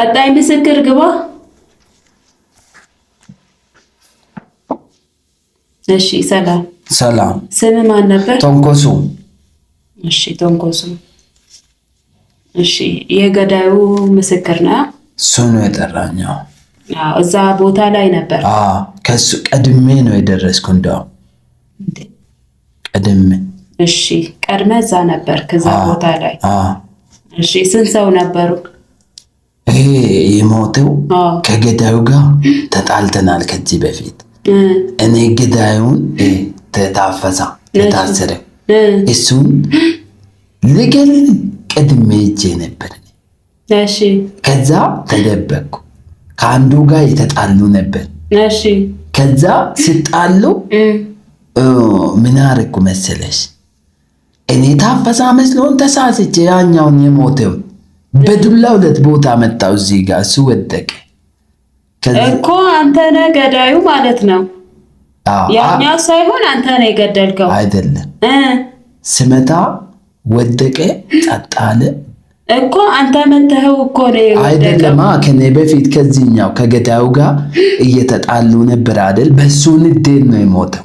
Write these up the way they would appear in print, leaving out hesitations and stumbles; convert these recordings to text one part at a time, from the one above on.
ቀጣይ ምስክር ግባ። እሺ ሰላም። ስም ማን ነበር? ቶንኮሱ። እሺ ቶንኮሱ። እሺ የገዳዩ ምስክር ነህ? እሱ ነው የጠራኛው። እዛ ቦታ ላይ ነበር? ከሱ ቀድሜ ነው የደረስኩ። እንደው ቀድሜ። እሺ ቀድመህ እዛ ነበር ከዛ ቦታ ላይ? እሺ ስንት ሰው ነበሩ? ይሄ የሞተው ከገዳዩ ጋር ተጣልተናል ከዚህ በፊት። እኔ ገዳዩን ታሰረ እሱን ልገል ቀድሜ ሄጄ ነበር። እሺ ከዛ ተደበቅኩ። ከአንዱ ጋር የተጣሉ ነበር። እሺ ከዛ ሲጣሉ ምን አደረኩ መሰለሽ? እኔ ታፈሳ መስሎን ተሳስቼ ያኛውን የሞተውን በዱላ 2 ቦታ መታው። እዚህ ጋር እሱ ወደቀ እኮ። አንተ ነህ ገዳዩ ማለት ነው? ያኛው ሳይሆን አንተ ነህ የገደልከው? አይደለም። ስመታ ወደቀ፣ ጸጥ አለ እኮ። አንተ መተኸው እኮ ነው የወደቀው? አይደለም። ከኔ በፊት ከዚህኛው ከገዳዩ ጋር እየተጣሉ ነበር አይደል? በሱ ንዴት ነው የሞተው።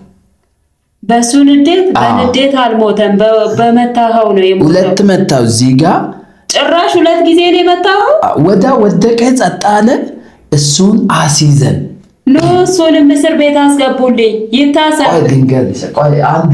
በሱ ንዴት? በንዴት አልሞተም፣ በመታኸው ነው የሞተው። 2 መታው እዚህ ጋር። ጭራሽ 2 ጊዜ ነው የመታኸው? ወደቀ፣ ጸጥ አለ። እሱን አስይዘን እሱንም እስር ቤት አስገቡልኝ፣ ይታሰር። ቆይ ልንገርሽ፣ ቆይ አንድ